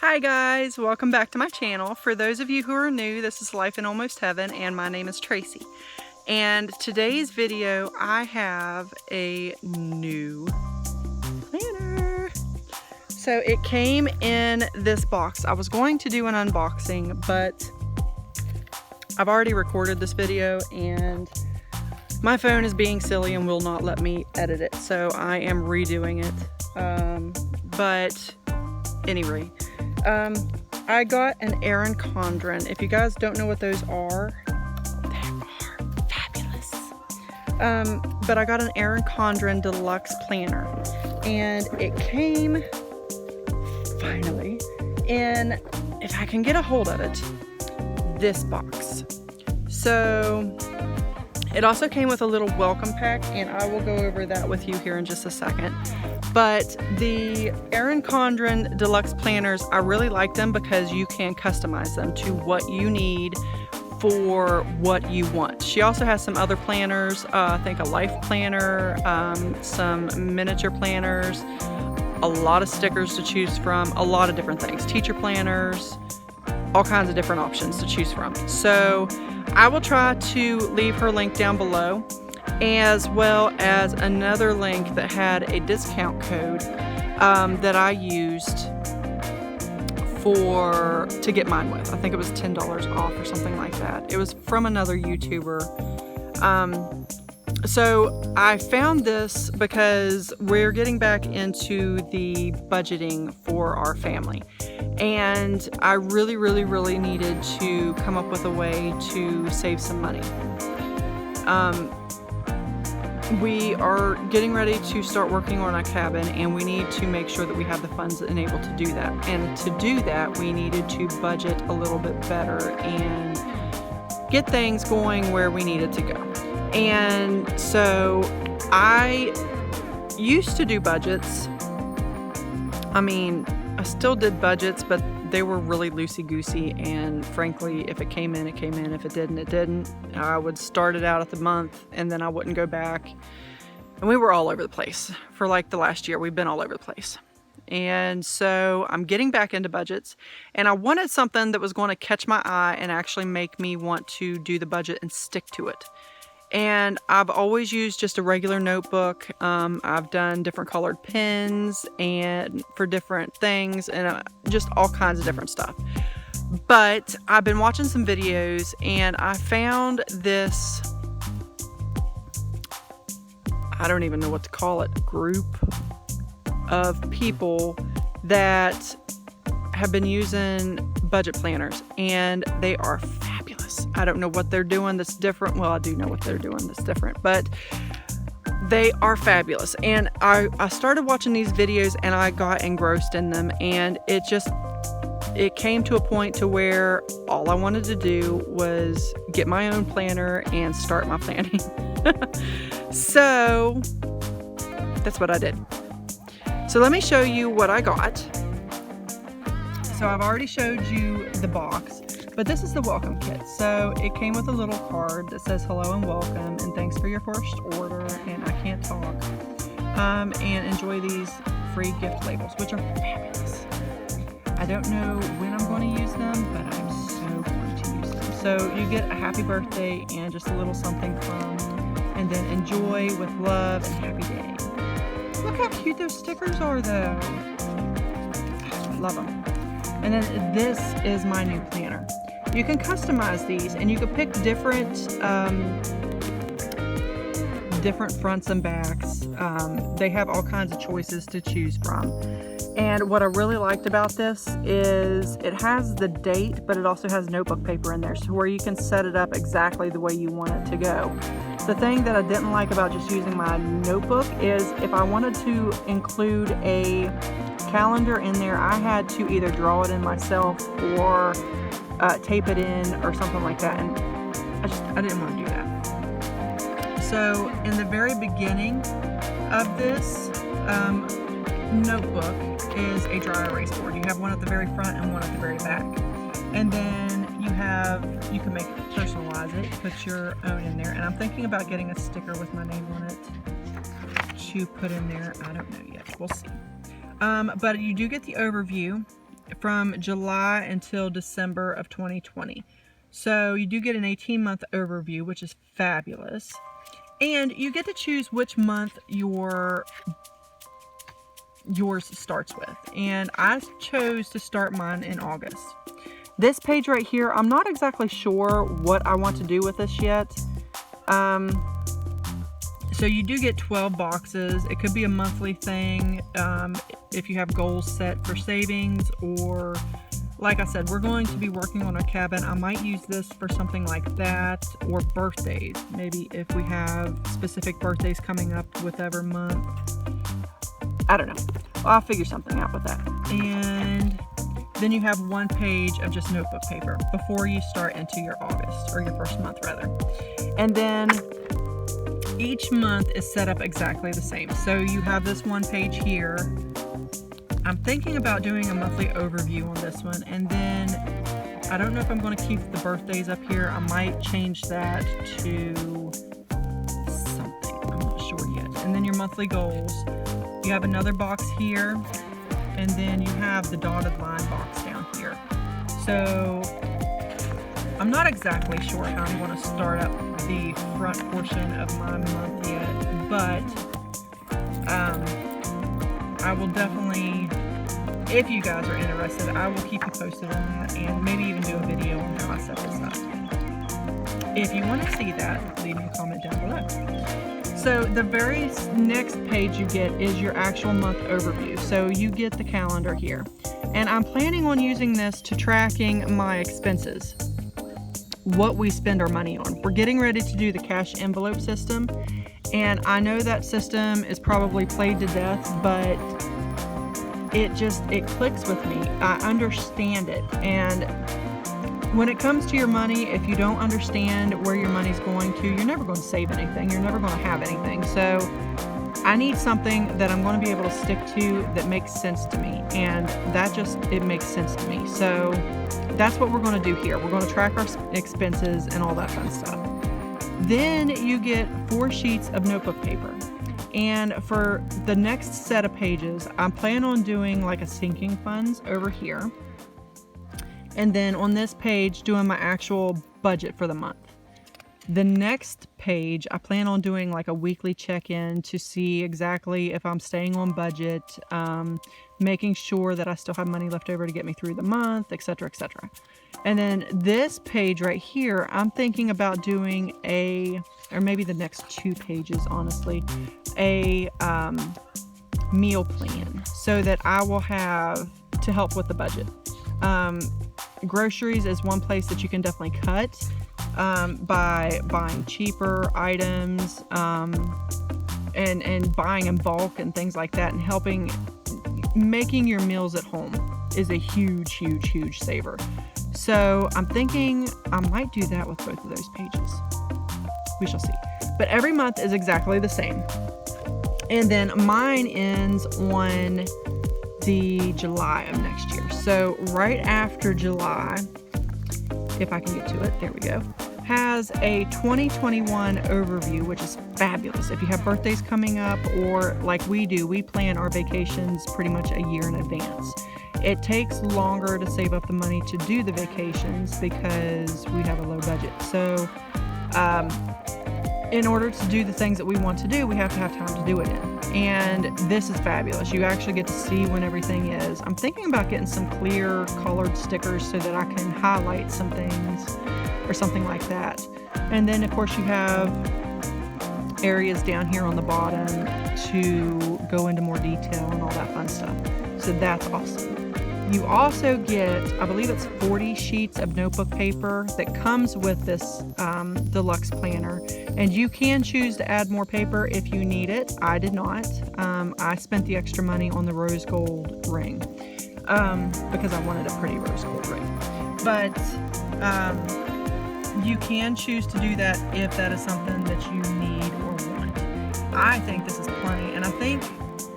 Hi guys, welcome back to my channel. For those of you who are new, this is Life in Almost Heaven and my name is Tracy. And today's video, I have a new planner. So it came in this box. I was going to do an unboxing, but I've already recorded this video and my phone is being silly and will not let me edit it. So I am redoing it. But anyway, I got an Erin Condren. If you guys don't know what those are, they are fabulous. But I got an Erin Condren Deluxe Planner, and it came finally in, if I can get a hold of it, this box. So it also came with a little welcome pack, and I will go over that with you here in just a second. But the Erin Condren Deluxe Planners, I really like them because you can customize them to what you need for what you want. She also has some other planners, I think a life planner, some miniature planners, a lot of stickers to choose from, a lot of different things, teacher planners, all kinds of different options to choose from. So I will try to leave her link down below, as well as another link that had a discount code that I used to get mine with. I think it was $10 off or something like that. It was from another YouTuber. So I found this because we're getting back into the budgeting for our family. And I really needed to come up with a way to save some money. We are getting ready to start working on a cabin, and we need to make sure that we have the funds enabled to do that. And to do that, we needed to budget a little bit better and get things going where we needed to go. And so I used to do budgets. I mean, I still did budgets, but they were really loosey-goosey, and frankly, if it came in, it came in. If it didn't, it didn't. I would start it out at the month, and then I wouldn't go back. And we were all over the place. For like the last year, we've been all over the place. And so I'm getting back into budgets, and I wanted something that was going to catch my eye and actually make me want to do the budget and stick to it. And I've always used just a regular notebook. I've done different colored pens and for different things, and just all kinds of different stuff. But I've been watching some videos, and I found this, I don't even know what to call it, group of people that have been using budget planners, and they are fabulous. I don't know what they're doing that's different. Well, I do know what they're doing that's different, but they are fabulous. And I started watching these videos, and I got engrossed in them, and it came to a point to where all I wanted to do was get my own planner and start my planning. So that's what I did. So let me show you what I got. So I've already showed you the box, but this is the welcome kit. So it came with a little card that says hello and welcome and thanks for your first order, and I can't talk, and enjoy these free gift labels, which are fabulous. I don't know when I'm going to use them, but I'm so going to use them. So you get a happy birthday and just a little something fun, and then enjoy with love and happy day. Look how cute those stickers are though. I love them. And then this is my new planner. You can customize these, and you can pick different fronts and backs. They have all kinds of choices to choose from. And what I really liked about this is it has the date, but it also has notebook paper in there, so where you can set it up exactly the way you want it to go. The thing that I didn't like about just using my notebook is if I wanted to include a calendar in there, I had to either draw it in myself or tape it in or something like that, and I didn't want to do that. So in the very beginning of this notebook is a dry erase board. You have one at the very front and one at the very back, and then you can personalize it, put your own in there, and I'm thinking about getting a sticker with my name on it to put in there. I don't know yet, we'll see. But you do get the overview from July until December of 2020. So you do get an 18-month overview, which is fabulous. And you get to choose which month yours starts with. And I chose to start mine in August. This page right here, I'm not exactly sure what I want to do with this yet. So you do get 12 boxes. It could be a monthly thing if you have goals set for savings, or like I said, we're going to be working on a cabin. I might use this for something like that, or birthdays. Maybe if we have specific birthdays coming up with every month. I don't know. Well, I'll figure something out with that. And then you have one page of just notebook paper before you start into your August, or your first month rather. And then each month is set up exactly the same. So you have this one page here. I'm thinking about doing a monthly overview on this one, and then I don't know if I'm going to keep the birthdays up here. I might change that to something. I'm not sure yet. And then your monthly goals. You have another box here, and then you have the dotted line box down here. So I'm not exactly sure how I'm going to start up the front portion of my month yet, but I will definitely, if you guys are interested, I will keep you posted on that, and maybe even do a video on how I set this up. If you want to see that, leave me a comment down below. So the very next page you get is your actual month overview. So you get the calendar here, and I'm planning on using this to tracking my expenses, what we spend our money on. We're getting ready to do the cash envelope system, and I know that system is probably played to death, but it clicks with me. I understand it, and when it comes to your money, if you don't understand where your money's going to, you're never going to save anything. You're never going to have anything. So I need something that I'm going to be able to stick to that makes sense to me, and it makes sense to me. So that's what we're going to do here. We're going to track our expenses and all that fun stuff. Then you get 4 sheets of notebook paper. And for the next set of pages, I'm planning on doing like a sinking funds over here. And then on this page, doing my actual budget for the month. The next page, I plan on doing like a weekly check-in to see exactly if I'm staying on budget, making sure that I still have money left over to get me through the month, etc., etc. And then this page right here, I'm thinking about doing or maybe the next 2 pages, honestly, a meal plan so that I will have to help with the budget. Groceries is one place that you can definitely cut by buying cheaper items and buying in bulk and things like that, and making your meals at home is a huge saver. So I'm thinking I might do that with both of those pages. We shall see. But every month is exactly the same. And then mine ends on the July of next year. So right after July, if I can get to it, there we go, has a 2021 overview, which is fabulous. If you have birthdays coming up, or like we do, we plan our vacations pretty much a year in advance. It takes longer to save up the money to do the vacations because we have a low budget. So in order to do the things that we want to do, we have to have time to do it in. And this is fabulous. You actually get to see when everything is. I'm thinking about getting some clear colored stickers so that I can highlight some things or something like that. And then of course you have areas down here on the bottom to go into more detail and all that fun stuff. So that's awesome. You also get, I believe it's 40 sheets of notebook paper that comes with this deluxe planner, and you can choose to add more paper if you need it. I did not. I spent the extra money on the rose gold ring because I wanted a pretty rose gold ring. But you can choose to do that if that is something that you need or want. I think this is plenty, and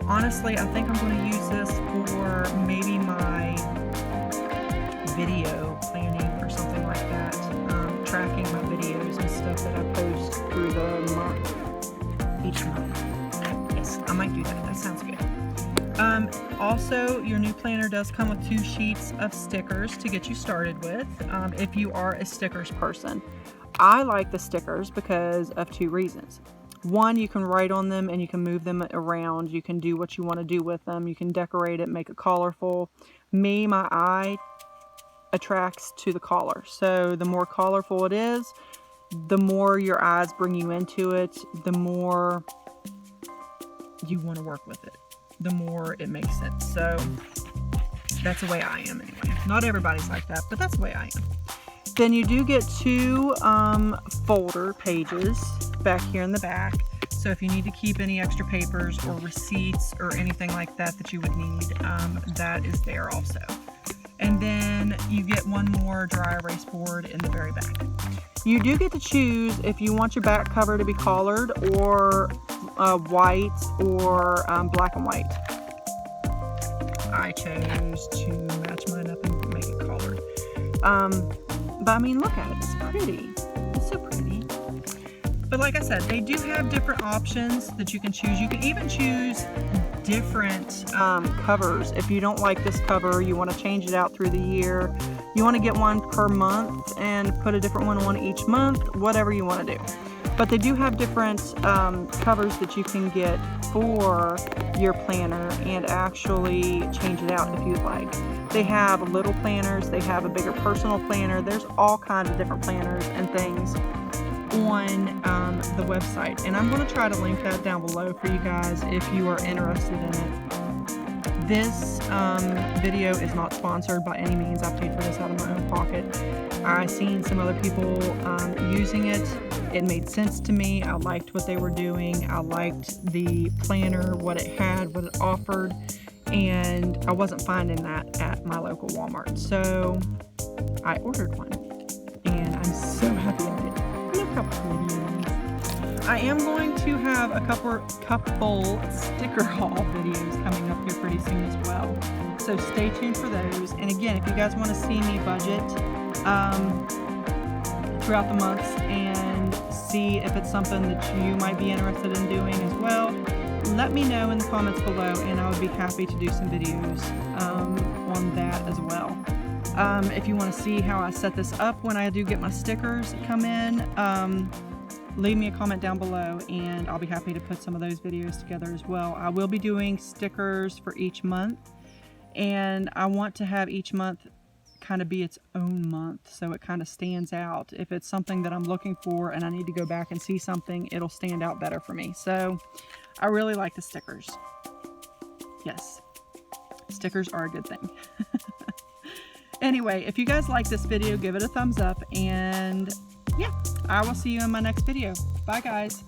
honestly, I think I'm going to use this for maybe my video planning or something like that, tracking my videos and stuff that I post through the month, each month. Yes, I might do that. That sounds good. Also, your new planner does come with 2 sheets of stickers to get you started with, if you are a stickers person. I like the stickers because of 2 reasons. One, you can write on them and you can move them around. You can do what you want to do with them. You can decorate it, make it colorful. Me, my eye attracts to the color. So the more colorful it is, the more your eyes bring you into it, the more you want to work with it, the more it makes sense. So that's the way I am anyway. Not everybody's like that, but that's the way I am. Then you do get 2 folder pages back here in the back. So if you need to keep any extra papers or receipts or anything like that that you would need, that is there also. And then you get 1 more dry erase board in the very back. You do get to choose if you want your back cover to be collared or white or black and white. I chose to match mine up and make it collared. But I mean, look at it, it's pretty. It's so pretty. But like I said, they do have different options that you can choose. You can even choose different covers. If you don't like this cover, you want to change it out through the year. You want to get one per month and put a different one on each month, whatever you want to do. But they do have different covers that you can get for your planner and actually change it out if you'd like. They have little planners, they have a bigger personal planner. There's all kinds of different planners and things on the website. And I'm going to try to link that down below for you guys if you are interested in it. This video is not sponsored by any means. I paid for this out of my own pocket. I've seen some other people using it. It made sense to me. I liked what they were doing. I liked the planner, what it had, what it offered, and I wasn't finding that at my local Walmart. So I ordered one, and I'm so happy I did. Look how pretty it is. I am going to have a couple sticker haul videos coming up here pretty soon as well. So stay tuned for those. And again, if you guys want to see me budget throughout the months and see if it's something that you might be interested in doing as well, let me know in the comments below and I would be happy to do some videos on that as well. If you want to see how I set this up when I do get my stickers come in, leave me a comment down below and I'll be happy to put some of those videos together as well. I will be doing stickers for each month, and I want to have each month kind of be its own month so it kind of stands out. If it's something that I'm looking for and I need to go back and see something, it'll stand out better for me. So I really like the stickers. Yes, stickers are a good thing. Anyway, if you guys like this video, give it a thumbs up, and yeah, I will see you in my next video. Bye guys.